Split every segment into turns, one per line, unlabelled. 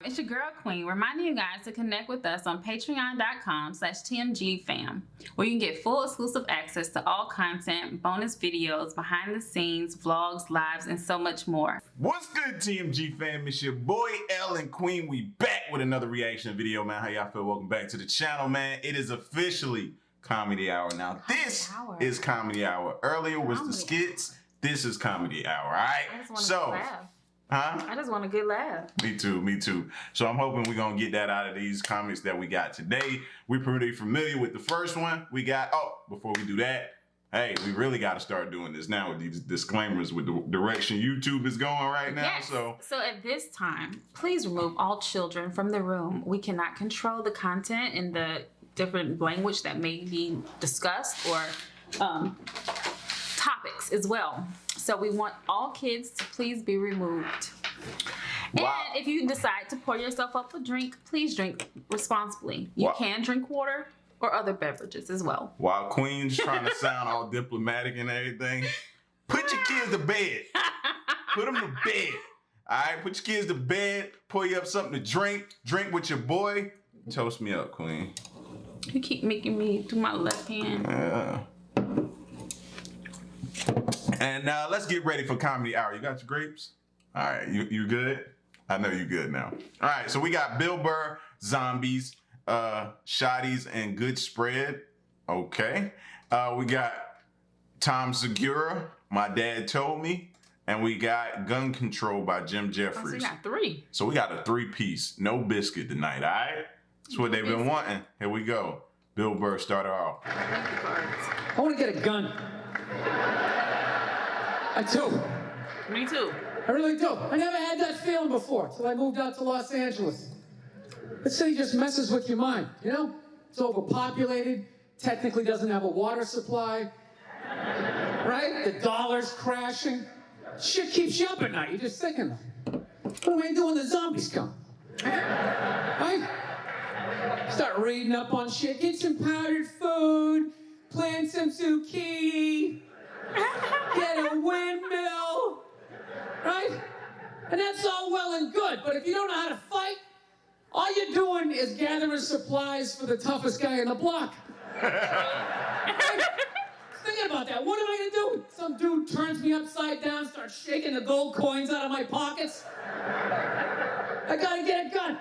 It's your girl Queen, reminding you guys to connect with us on patreon.com/TMG Fam, where you can get full exclusive access to all content, bonus videos, behind the scenes, vlogs, lives, and so much more.
What's good, TMG Fam? It's your boy L and Queen. We back with another reaction video, man. How y'all feel? Welcome back to the channel, man. It is officially Comedy Hour now. This is Comedy Hour. Earlier was the skits. This is Comedy Hour, all right?
I just want to laugh. I just want a good laugh.
Me too. So I'm hoping we're going to get that out of these comics that we got today. We're pretty familiar with the first one. We got, before we do that, hey, we really got to start doing this now with these disclaimers with the direction YouTube is going right now.
Yes. So at this time, please remove all children from the room. We cannot control the content and the different language that may be discussed or topics as well. So we want all kids to please be removed. Wow. And if you decide to pour yourself up a drink, please drink responsibly. You can drink water or other beverages as well.
While Queen's trying to sound all diplomatic and everything, put your kids to bed. Put them to bed. All right, put your kids to bed. Pour you up something to drink. Drink with your boy. Toast me up, Queen.
You keep making me do my left hand.
Yeah. And let's get ready for Comedy Hour. You got your grapes? All right, you good? I know you good now. All right, so we got Bill Burr, Zombies, Shotties, and Good Spread. Okay. We got Tom Segura, My Dad Told Me, and we got Gun Control by Jim Jefferies.
So we got three.
So we got a three-piece, no biscuit tonight, all right? That's what they've been wanting. Here we go. Bill Burr, start her off.
I want to get a gun. I do.
Me too.
I really do. I never had that feeling before until I moved out to Los Angeles. The city just messes with your mind, you know? It's overpopulated, technically doesn't have a water supply, right? The dollar's crashing. Shit keeps you up at night. You're just thinking, what am I gonna do when the zombies come? Right? Start reading up on shit, get some powdered food, plant some zucchini, get a windmill, right? And that's all well and good, but if you don't know how to fight, all you're doing is gathering supplies for the toughest guy in the block. Right? Thinking about that, what am I gonna do? Some dude turns me upside down, starts shaking the gold coins out of my pockets. I gotta get a gun.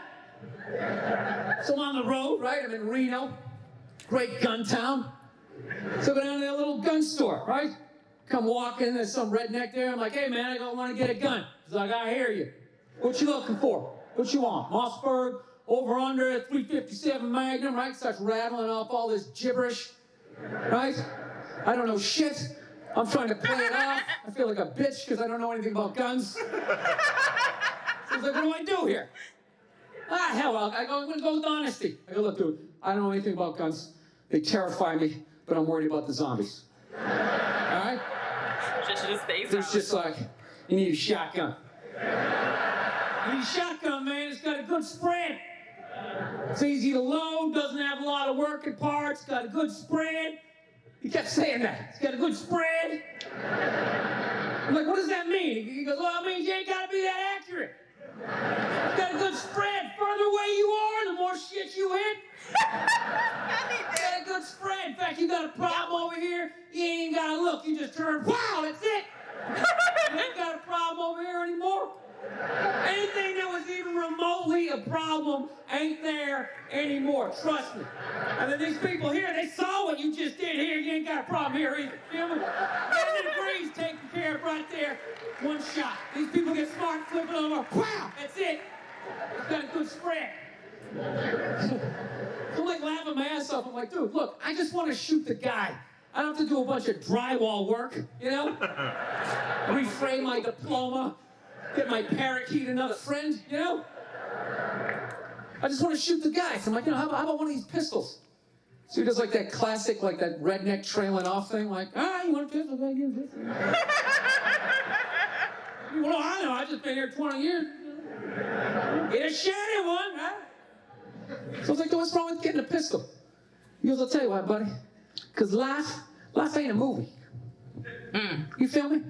So I'm on the road, right? I'm in Reno, great gun town. So I go down to that little gun store, right? Come walk in, there's some redneck there. I'm like, hey man, I don't want to get a gun. He's like, I hear you. What you looking for? What you want? Mossberg, over under, 357 Magnum, right? Starts rattling off all this gibberish, right? I don't know shit. I'm trying to play it off. I feel like a bitch because I don't know anything about guns. So he's like, what do I do here? Hell, I'm going to go with honesty. I go, look, dude, I don't know anything about guns. They terrify me, but I'm worried about the zombies. All right? It's just like, you need a shotgun. You need a shotgun, man. It's got a good spread. It's easy to load, doesn't have a lot of working parts, got a good spread. He kept saying that. It's got a good spread. I'm like, what does that mean? He goes, well, it means you ain't got to be that accurate. It's got a good spread. Further away you are, the more shit you hit. It's got a good spread. In fact, you got a problem over here, you ain't even got to look. You just turn, wow, that's it. You ain't got a problem over here anymore. Anything that was even remotely a problem ain't there anymore. Trust me. And then these people here, they saw what you just did here. You ain't got a problem here either. Feel me? 90 degrees taken care of right there. One shot. These people get smart, flip it over. Wow, that's it. It's got a good spread. I'm like laughing my ass off. I'm like, dude, look, I just want to shoot the guy. I don't have to do a bunch of drywall work, you know? Reframe my diploma. Get my parakeet another friend, you know? I just want to shoot the guy. So I'm like, you know, how about one of these pistols? So he does like that classic, like that redneck trailing off thing, like, you want a pistol? Well, I know, I've just been here 20 years. Get a shiny one, right? So I was like, what's wrong with getting a pistol? He goes, I'll tell you what, buddy. Because life ain't a movie. You feel me?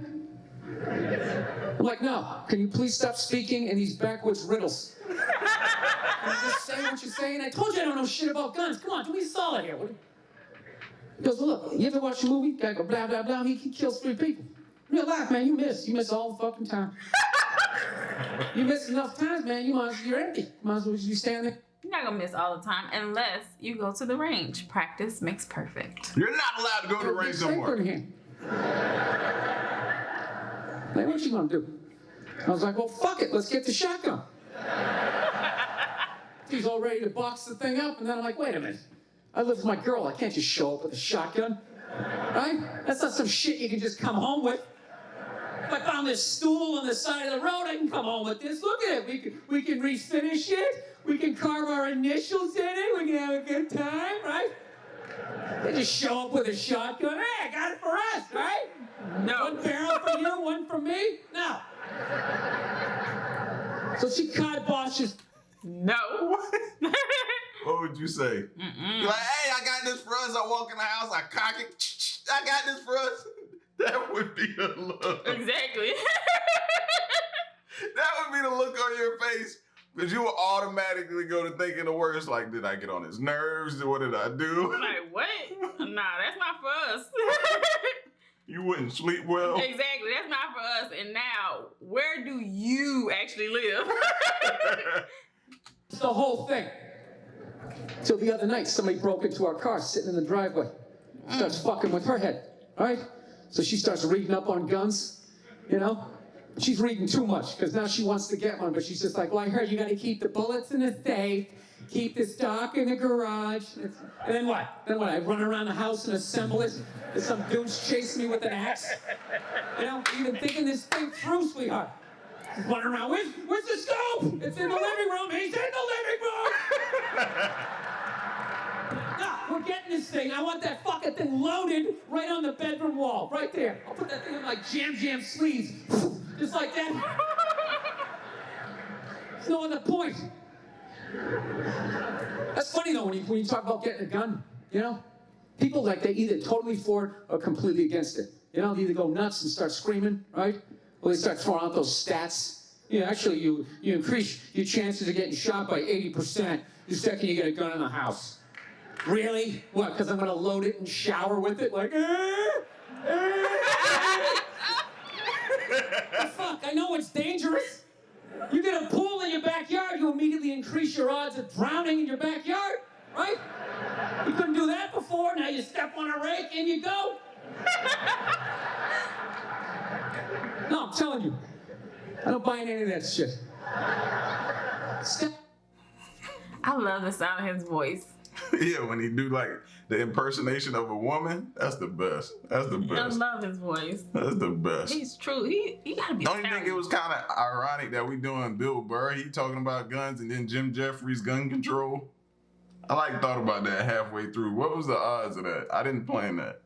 I'm like, no, can you please stop speaking in these backwards riddles? Can you just say what you're saying? I told you I don't know shit about guns. Come on, do me solid here. He goes, well, look, you ever watch a movie? Guy go, blah, blah, blah, he kills 3 people. Real life, man, you miss all the fucking time. You miss enough times, man, you're empty. Might as well just be standing there.
You're not gonna miss all the time unless you go to the range. Practice makes perfect.
You're not allowed to go to the range no more.
Like, what you gonna do? I was like, well, fuck it, let's get the shotgun. He's all ready to box the thing up, and then I'm like, wait a minute. I live with my girl, I can't just show up with a shotgun. Right? That's not some shit you can just come home with. If I found this stool on the side of the road, I can come home with this. Look at it. We can refinish it. We can carve our initials in it. We can have a good time, right? They just show up with a shotgun. Hey, I got it for us, right?
No.
One barrel for you, one for me? No. So she kiboshes.
No.
What would you say? You're like, hey, I got this for us. I walk in the house, I cock it. I got this for us. That would be the look.
Exactly.
That would be the look on your face. Because you will automatically go to thinking the worst. Like, did I get on his nerves? What did I do?
Like, what? Nah, that's not for us.
You wouldn't sleep well.
Exactly, that's not for us. And now, where do you actually live?
It's the whole thing. So the other night, somebody broke into our car sitting in the driveway. Starts fucking with her head, right? So she starts reading up on guns, you know? She's reading too much, because now she wants to get one, but she's just like, well, I heard you got to keep the bullets in the safe, keep the stock in the garage. And then what? Then what? I run around the house and assemble it, and some dudes chase me with an axe? You know, even thinking this thing through, sweetheart. Running around, where's the scope? It's in the living room. He's in the living room. No, we're getting this thing. I want that fucking thing loaded right on the bedroom wall, right there. I'll put that thing in my jam sleeves, just like that. There's no other point. That's funny though when you talk about getting a gun. You know, people like they either totally for it or completely against it. You know, they either go nuts and start screaming, right? Well, they start throwing out those stats. Yeah, actually, you increase your chances of getting shot by 80% the second you get a gun in the house. Really? What, because I'm going to load it and shower with it? Like, The fuck? I know it's dangerous. You get a pool in your backyard, you immediately increase your odds of drowning in your backyard, right? You couldn't do that before, now you step on a rake and you go. No, I'm telling you, I don't buy any of that shit.
I love the sound of his voice.
Yeah, when he do like the impersonation of a woman, that's the best. That's the best.
I love his voice.
That's the best.
He's true. He gotta be.
Don't you think it was kind of ironic that we doing Bill Burr? He talking about guns and then Jim Jefferies gun control. I thought about that halfway through. What was the odds of that? I didn't plan that.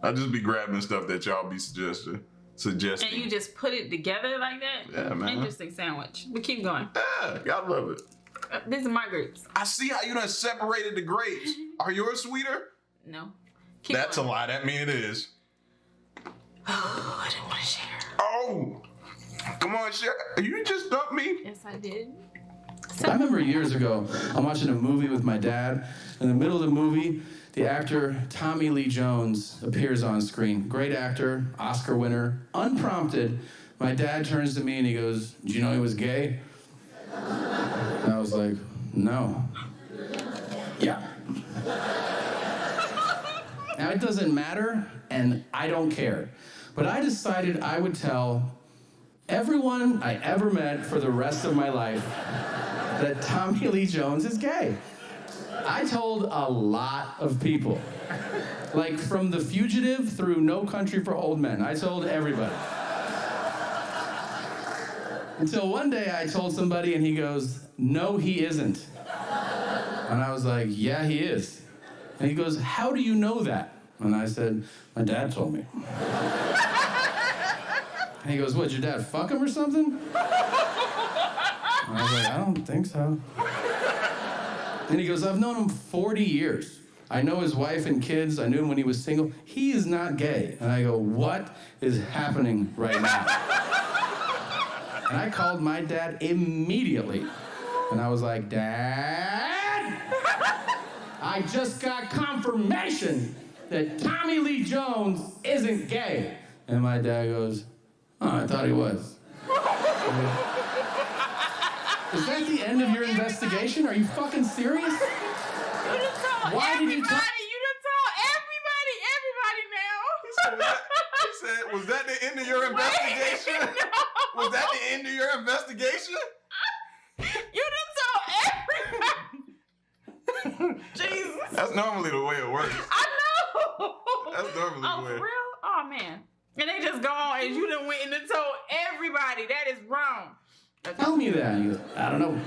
I just be grabbing stuff that y'all be suggesting.
And you just put it together like that?
Yeah, man.
Interesting sandwich. But keep going.
Yeah, I love it.
These are my grapes.
I see how you done separated the grapes. Are yours sweeter?
No.
That's a lie. That mean it is.
Oh, I didn't want to share.
Oh, come on, share. You just dumped me.
Yes, I did.
I remember years ago, I'm watching a movie with my dad. In the middle of the movie, the actor Tommy Lee Jones appears on screen. Great actor, Oscar winner. Unprompted, my dad turns to me and he goes, "Did you know he was gay?" And I was like, "No." Yeah. Now, it doesn't matter, and I don't care. But I decided I would tell everyone I ever met for the rest of my life that Tommy Lee Jones is gay. I told a lot of people. Like from The Fugitive through No Country for Old Men. I told everybody. Until one day I told somebody and he goes, "No, he isn't." And I was like, "Yeah, he is." And he goes, "How do you know that?" And I said, "My dad told me." And he goes, "What, your dad fuck him or something?" And I was like, "I don't think so." And he goes, "I've known him 40 years. I know his wife and kids. I knew him when he was single. He is not gay." And I go, "What is happening right now?" And I called my dad immediately. And I was like, Dad, I just got confirmation that Tommy Lee Jones isn't gay. And my dad goes, oh, I thought he was. Is that the end of your investigation? Are you fucking serious?
You done told
Why did you
everybody. You done told everybody now.
He said, was that the end of your investigation?
No.
Was that the end of your investigation?
You done told everybody. Jesus.
That's normally the way it works.
I know.
That's normally
Oh,
the
for
way.
real? Oh, man. And they just go on and you done went and told everybody. That is wrong.
Tell me that. He goes, I don't know.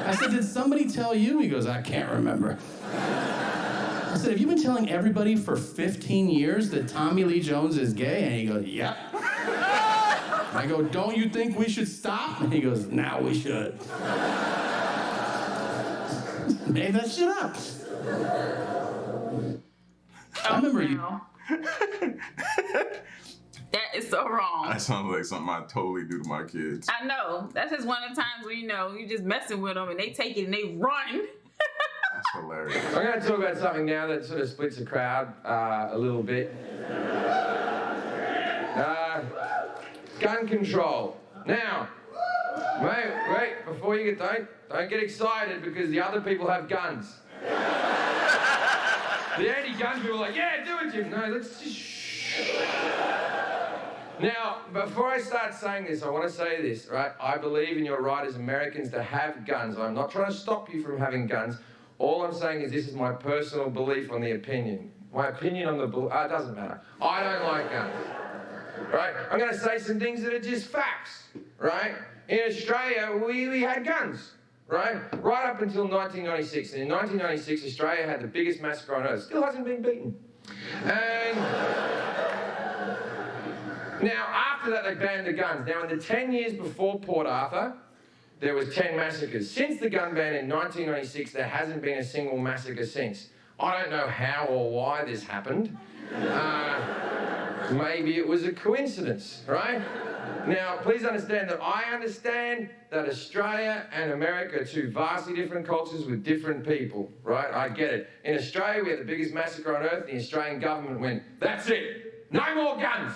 I said, did somebody tell you? He goes, I can't remember. I said, have you been telling everybody for 15 years that Tommy Lee Jones is gay? And he goes, yep. I go, don't you think we should stop? And he goes, now we should. Made that shit up. I remember you.
That is so wrong.
That sounds like something I totally do to my kids.
I know. That's just one of the times where, you know, you just messing with them and they take it and they run.
That's hilarious.
I'm going to talk about something now that sort of splits the crowd a little bit. Gun control. Now, wait, before you don't get excited because the other people have guns. The anti-gun people are like, yeah, do it, Jim. No, let's just shh. Now, before I start saying this, I want to say this, right? I believe in your right as Americans to have guns. I'm not trying to stop you from having guns. All I'm saying is this is my personal belief on the opinion. My opinion on the it doesn't matter. I don't like guns, right? I'm going to say some things that are just facts, right? In Australia, we had guns, right? Right up until 1996. And in 1996, Australia had the biggest massacre on earth. Still hasn't been beaten. And now, after that, they banned the guns. Now, in the 10 years before Port Arthur, there was 10 massacres. Since the gun ban in 1996, there hasn't been a single massacre since. I don't know how or why this happened. Maybe it was a coincidence, right? Now, please understand that I understand that Australia and America are two vastly different cultures with different people, right? I get it. In Australia, we had the biggest massacre on earth. The Australian government went, that's it, no more guns.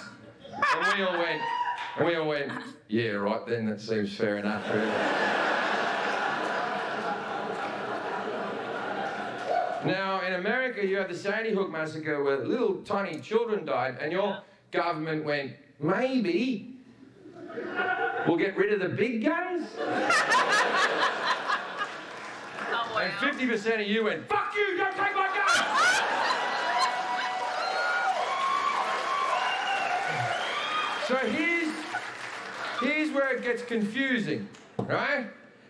And we all went, yeah, right then, that seems fair enough, really. Now, in America, you have the Sandy Hook massacre where little tiny children died, and your government went, maybe we'll get rid of the big guns?
Oh, wow.
And 50% of you went, fuck you, don't take my guns! So here's where it gets confusing, right?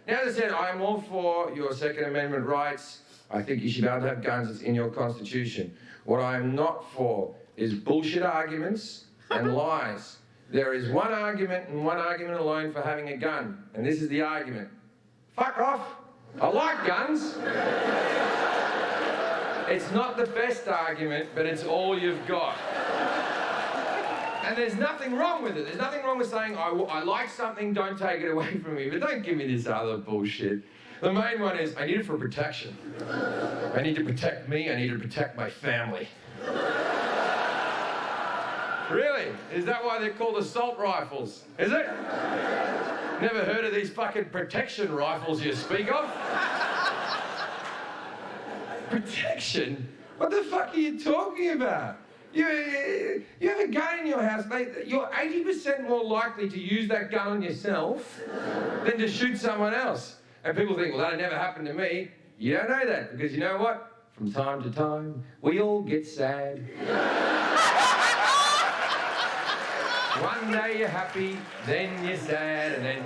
Now, as I said, I'm all for your Second Amendment rights. I think you should be able to have guns. It's in your Constitution. What I'm not for is bullshit arguments and lies. There is one argument and one argument alone for having a gun, and this is the argument. Fuck off. I like guns. It's not the best argument, but it's all you've got. And there's nothing wrong with it. There's nothing wrong with saying, I like something, don't take it away from me. But don't give me this other bullshit. The main one is, I need it for protection. I need to protect me, I need to protect my family. Really? Is that why they're called assault rifles? Is it? Never heard of these fucking protection rifles you speak of? Protection? What the fuck are you talking about? You have a gun in your house, mate. You're 80% more likely to use that gun on yourself than to shoot someone else. And people think, well, that'll never happen to me. You don't know that, because you know what? From time to time, we all get sad. One day you're happy, then you're sad, and then...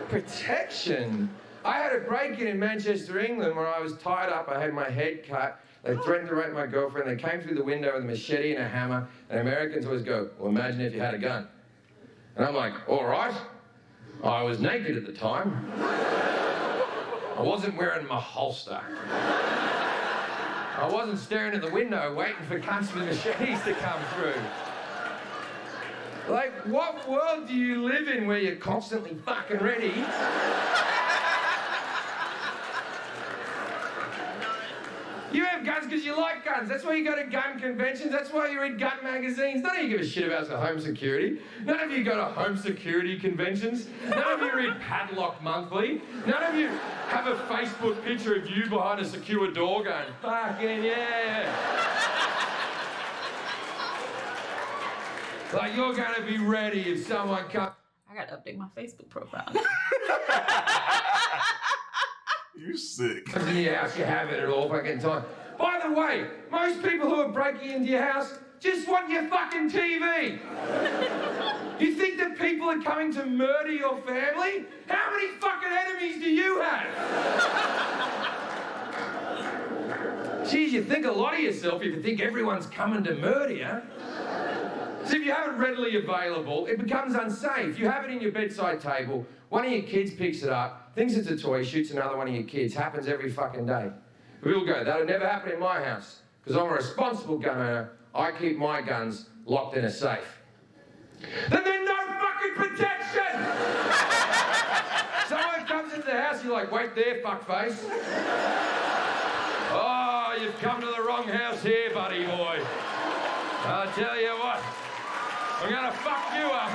Protection? I had a break-in in Manchester, England, where I was tied up. I had my head cut. They threatened to rape my girlfriend. They came through the window with a machete and a hammer. And Americans always go, well, imagine if you had a gun. And I'm like, all right. I was naked at the time. I wasn't wearing my holster. I wasn't staring at the window waiting for cunts with machetes to come through. Like, what world do you live in where you're constantly fucking ready? You have guns because you like guns. That's why you go to gun conventions. That's why you read gun magazines. None of you give a shit about home security. None of you go to home security conventions. None of you read Padlock Monthly. None of you have a Facebook picture of you behind a secure door going, fucking yeah. Like, you're going to be ready if someone comes.
I got to update my Facebook profile.
You sick.
In your house, you have it at all fucking time. By the way, most people who are breaking into your house just want your fucking TV. You think that people are coming to murder your family? How many fucking enemies do you have? Geez, you think a lot of yourself if you think everyone's coming to murder you. So if you have it readily available, it becomes unsafe. You have it in your bedside table, one of your kids picks it up, thinks it's a toy, shoots another one of your kids. Happens every fucking day. We'll go, that'll never happen in my house, because I'm a responsible gun owner. I keep my guns locked in a safe. Then there's no fucking protection! Someone comes into the house, you're like, wait there, fuckface. Oh, you've come to the wrong house here, buddy boy. I'll tell you what, I'm gonna fuck you up.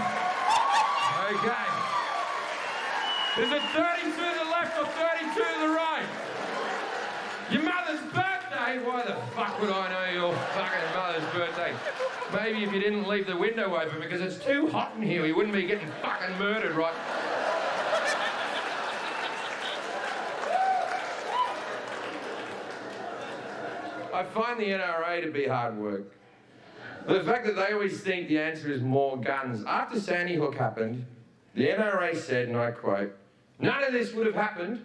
Okay. Is it 32 to the left or 32 to the right? Your mother's birthday? Why the fuck would I know your fucking mother's birthday? Maybe if you didn't leave the window open because it's too hot in here, you wouldn't be getting fucking murdered, right? I find the NRA to be hard work. The fact that they always think the answer is more guns. After Sandy Hook happened, the NRA said, and I quote, "None of this would have happened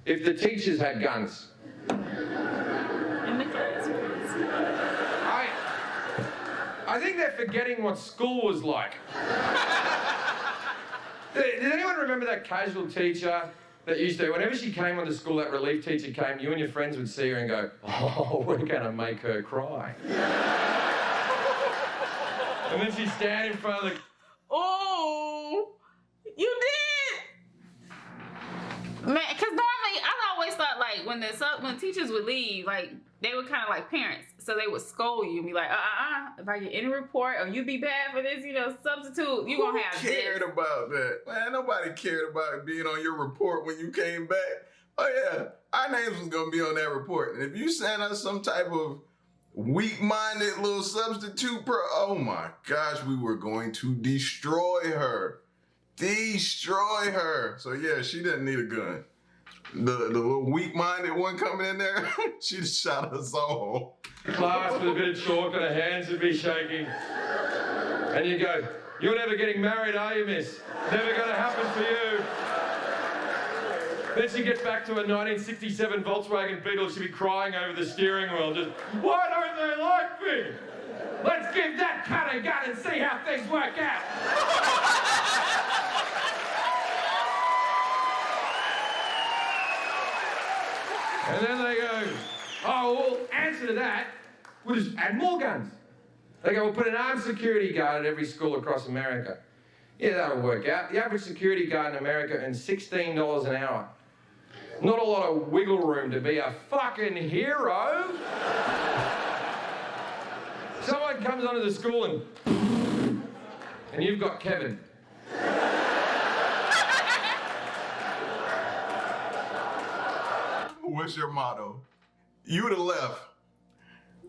if the teachers had guns."
In the classrooms.
I think they're forgetting what school was like. Does anyone remember that casual teacher that used to, whenever she came onto school, that relief teacher came, you and your friends would see her and go, "Oh, we're gonna make her cry." And then she'd stand in front of the...
Oh, you did? Man, because normally, I always thought, like, when teachers would leave, like, they were kind of like parents. So they would scold you and be like, if I get any report or you be bad for this, substitute, you gonna have this.
Who cared about that? Man, nobody cared about being on your report when you came back. Oh, yeah, our names was gonna be on that report. And if you sent us some type of weak-minded little substitute, oh my gosh, we were going to destroy her. Destroy her. So yeah, she didn't need a gun. The little weak-minded one coming in there, she'd have shot us all.
Class with a bit of chalk and her hands would be shaking. And you go, "You're never getting married, are you, miss? Never gonna happen for you." Then she gets back to a 1967 Volkswagen Beetle, she'd be crying over the steering wheel, just, "Why don't they like me? Let's give that cunt a gun and see how things work out." And then they go, "Oh, well, answer to that, we'll just add more guns." They go, "We'll put an armed security guard at every school across America." Yeah, that'll work out. The average security guard in America earns $16 an hour. Not a lot of wiggle room to be a fucking hero. Someone comes onto the school and you've got Kevin.
What's your motto? You the left.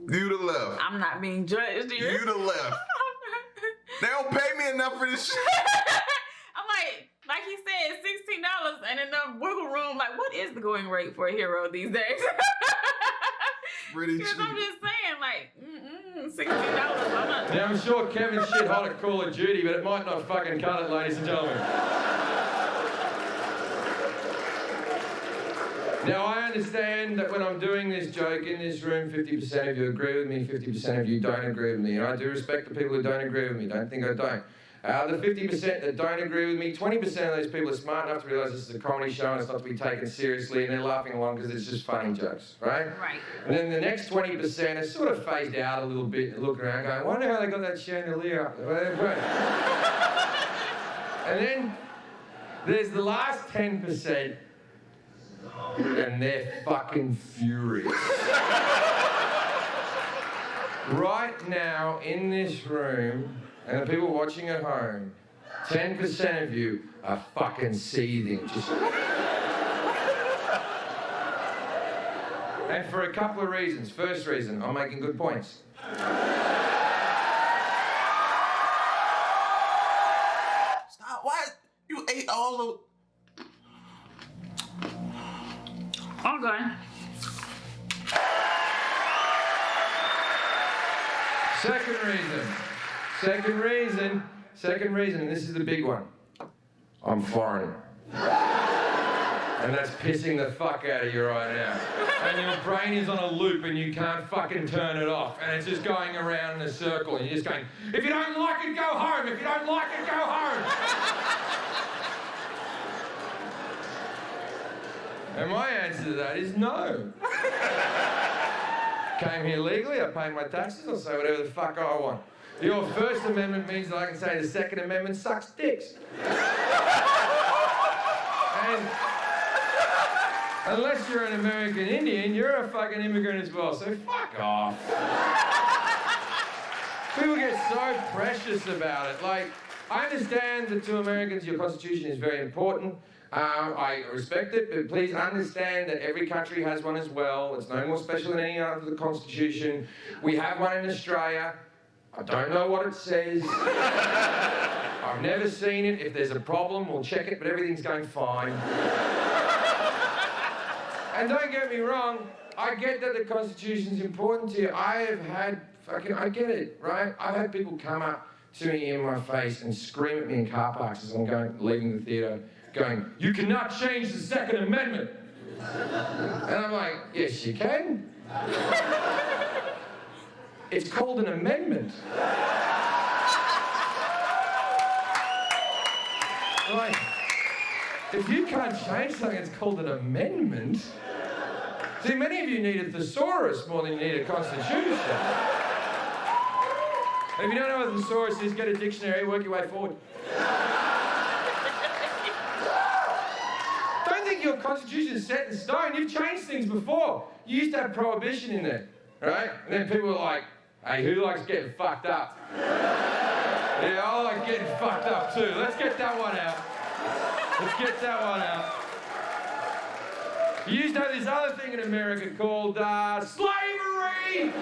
You the left.
I'm not being judged here.
You the left. They don't pay me enough for this shit.
I'm like he said, $16 and enough wiggle room. Like, what is the going rate for a hero these days?
Pretty cheap.
Because I'm just saying, like, $16. I'm not.
Now, I'm sure Kevin's shit hot at Call of Duty, but it might not fucking cut it, ladies and gentlemen. Now, I understand that when I'm doing this joke in this room, 50% of you agree with me, 50% of you don't agree with me. And I do respect the people who don't agree with me. Don't think I don't. The 50% that don't agree with me, 20% of those people are smart enough to realise this is a comedy show and it's not to be taken seriously, and they're laughing along because it's just funny jokes, right?
Right.
And then the next 20% are sort of phased out a little bit and looking around going, I wonder how they got that chandelier. And then there's the last 10%, and they're fucking furious. Right now, in this room, and the people watching at home, 10% of you are fucking seething. And for a couple of reasons. First reason, I'm making good points.
Stop. What? You ate all of...
Okay.
Second reason, and this is the big one. I'm foreign. And that's pissing the fuck out of you right now. And your brain is on a loop and you can't fucking turn it off. And it's just going around in a circle and you're just going, if you don't like it, go home. If you don't like it, go home. And my answer to that is no. Came here legally, I pay my taxes, I'll say whatever the fuck I want. Your First Amendment means that I can say the Second Amendment sucks dicks. And unless you're an American Indian, you're a fucking immigrant as well, so fuck off. People get so precious about it. Like, I understand that to Americans your constitution is very important. I respect it, but please understand that every country has one as well. It's no more special than any other constitution. We have one in Australia. I don't know what it says. I've never seen it. If there's a problem, we'll check it, but everything's going fine. And don't get me wrong, I get that the Constitution's important to you. I get it, right? I've had people come up to me in my face and scream at me in car parks as I'm leaving the theatre, going, you cannot change the Second Amendment. And I'm like, yes, you can. It's called an amendment. Like, if you can't change something, it's called an amendment. See, many of you need a thesaurus more than you need a constitution. If you don't know what a thesaurus is, get a dictionary, work your way forward. Don't think your constitution is set in stone. You've changed things before. You used to have prohibition in there, right? And then people were like, hey, who likes getting fucked up? Yeah, I like getting fucked up too. Let's get that one out. Let's get that one out. You used to have this other thing in America called slavery!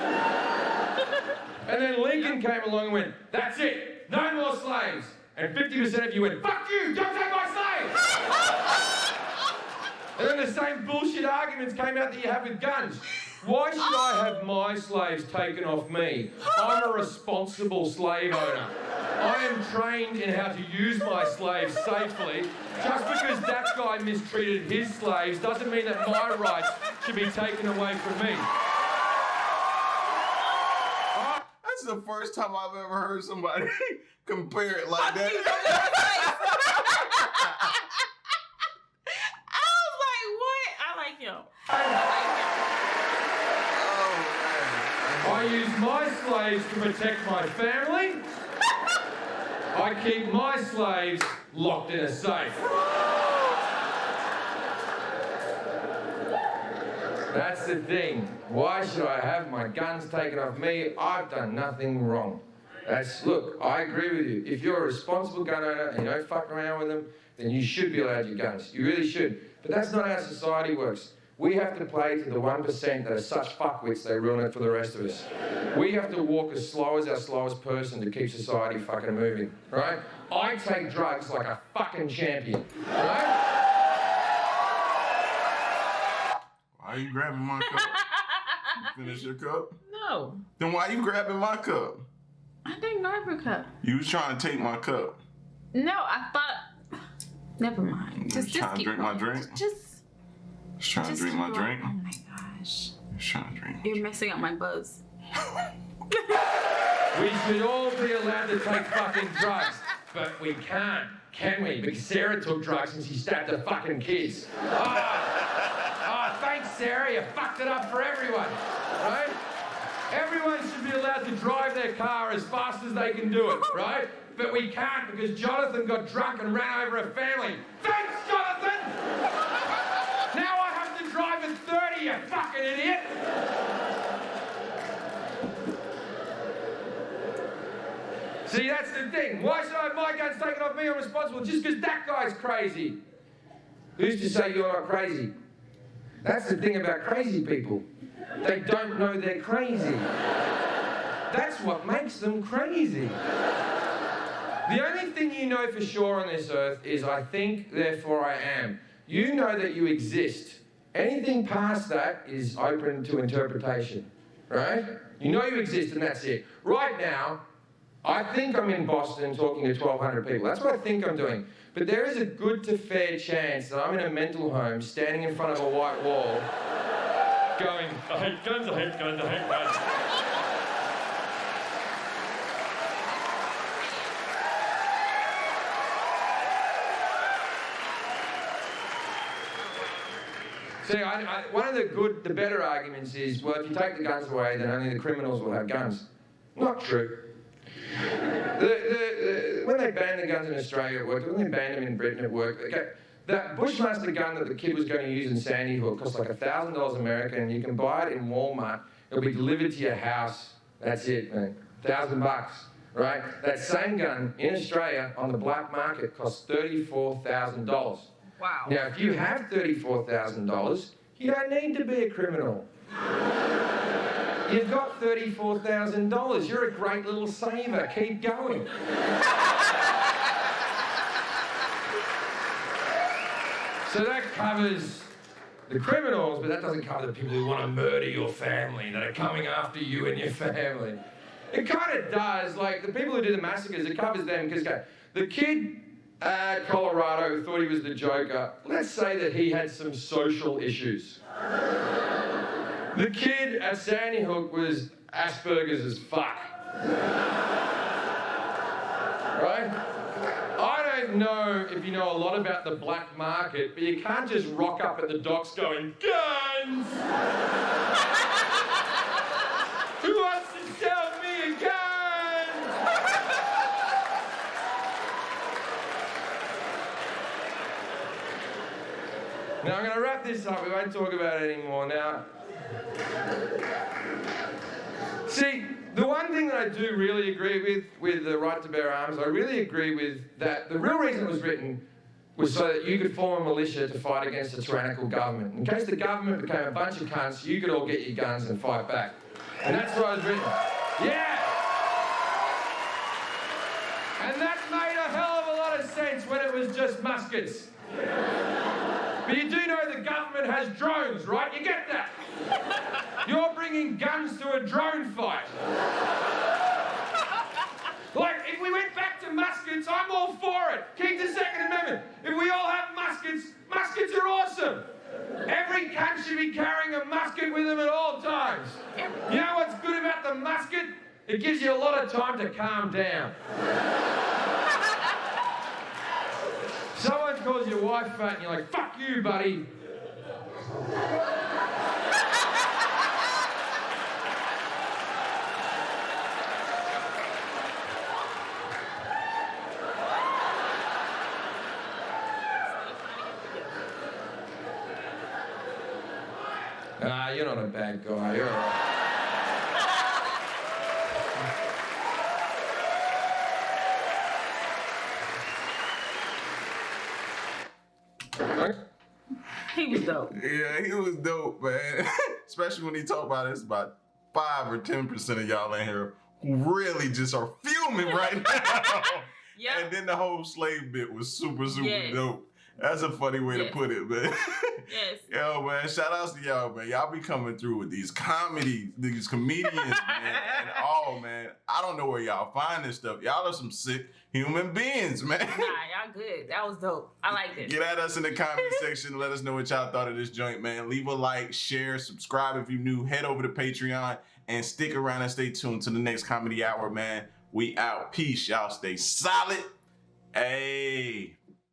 And then Lincoln came along and went, that's it, no more slaves. And 50% of you went, fuck you, don't take my slaves! And then the same bullshit arguments came out that you have with guns. Why should I have my slaves taken off me? I'm a responsible slave owner. I am trained in how to use my slaves safely. Just because that guy mistreated his slaves doesn't mean that my rights should be taken away from me.
That's the first time I've ever heard somebody compare it like that.
I was like, what? I like him.
I use my slaves to protect my family. I keep my slaves locked in a safe. That's the thing. Why should I have my guns taken off me? I've done nothing wrong. Look, I agree with you. If you're a responsible gun owner and you don't fuck around with them, then you should be allowed your guns. You really should. But that's not how society works. We have to play to the 1% that are such fuckwits they ruin it for the rest of us. We have to walk as slow as our slowest person to keep society fucking moving, right? I take drugs like a fucking champion, right?
Why are you grabbing my cup? You finish your cup?
No.
Then why are you grabbing my cup?
I didn't grab your cup.
You was trying to take my cup.
No, I thought... Never mind.
Just trying to drink my drink?
Just
trying to drink my drink?
Oh my gosh.
Just trying to drink.
You're messing up my buzz.
We should all be allowed to take fucking drugs. but we can't, can we? Because Sarah took drugs and she stabbed the fucking kids. Thanks, Sarah, you fucked it up for everyone, right? Everyone should be allowed to drive their car as fast as they can do it, right? But we can't because Jonathan got drunk and ran over a family. Thanks, Jonathan! Now I have to drive at 30, you fucking idiot! See, that's the thing. Why should I have my guns taken off me? I'm responsible just because that guy's crazy. Who's to say you're not crazy? That's the thing about crazy people. They don't know they're crazy. That's what makes them crazy. The only thing you know for sure on this earth is I think, therefore I am. You know that you exist. Anything past that is open to interpretation, right? You know you exist and that's it. Right now, I think I'm in Boston talking to 1,200 people. That's what I think I'm doing. But there is a good to fair chance that I'm in a mental home standing in front of a white wall going, I hate guns, I hate guns, I hate guns. See, one of the better arguments is, well, if you take the guns away, then only the criminals will have guns. Not true. When they banned the guns in Australia, it worked. When they banned them in Britain, it worked. Okay. That Bushmaster gun that the kid was going to use in Sandy Hook cost like $1,000 American. You can buy it in Walmart. It'll be delivered to your house. That's it, man. $1,000, right? That same gun in Australia on the black market costs $34,000.
Wow.
Now, if you have $34,000, you don't need to be a criminal. You've got $34,000. You're a great little saver. Keep going. So that covers the criminals, but that doesn't cover the people who want to murder your family, that are coming after you and your family. It kind of does. Like, the people who do the massacres, it covers them because, okay, the kid at Colorado who thought he was the Joker, let's say that he had some social issues. The kid at Sandy Hook was Asperger's as fuck. Right? I don't know if you know a lot about the black market, but you can't just rock up at the docks going, guns! Who wants to sell me a gun? Now I'm going to wrap this up. We won't talk about it anymore now. See, the one thing that I do really agree with the right to bear arms, I really agree with that the real reason it was written was so that you could form a militia to fight against a tyrannical government. In case the government became a bunch of cunts, you could all get your guns and fight back. And that's why it was written. Yeah! And that made a hell of a lot of sense when it was just muskets. But you do know the government has drones, right? You get that? You're bringing guns to a drone fight. Like, if we went back to muskets, I'm all for it. Keep the Second Amendment. If we all have muskets, muskets are awesome. Every cunt should be carrying a musket with them at all times. You know what's good about the musket? It gives you a lot of time to calm down. Someone calls your wife fat and you're like, fuck you, buddy. Nah, you're not a bad guy. You're all right.
He was dope.
Yeah, he was dope, man. Especially when he talked about it's about 5 or 10% of y'all in here who really just are fuming right now.
Yeah.
And then the whole slave bit was super
Yes.
dope. That's a funny way to
Yes.
put it, man.
Yes.
Yo, man, shout outs to y'all, man. Y'all be coming through with these comedians, man, and all, man. I don't know where y'all find this stuff. Y'all are some sick human beings, man.
Nah, y'all good. That was dope. I liked it.
Get at us in the comment section. Let us know what y'all thought of this joint, man. Leave a like, share, subscribe if you're new. Head over to Patreon and stick around and stay tuned to the next comedy hour, man. We out. Peace. Y'all stay solid Hey.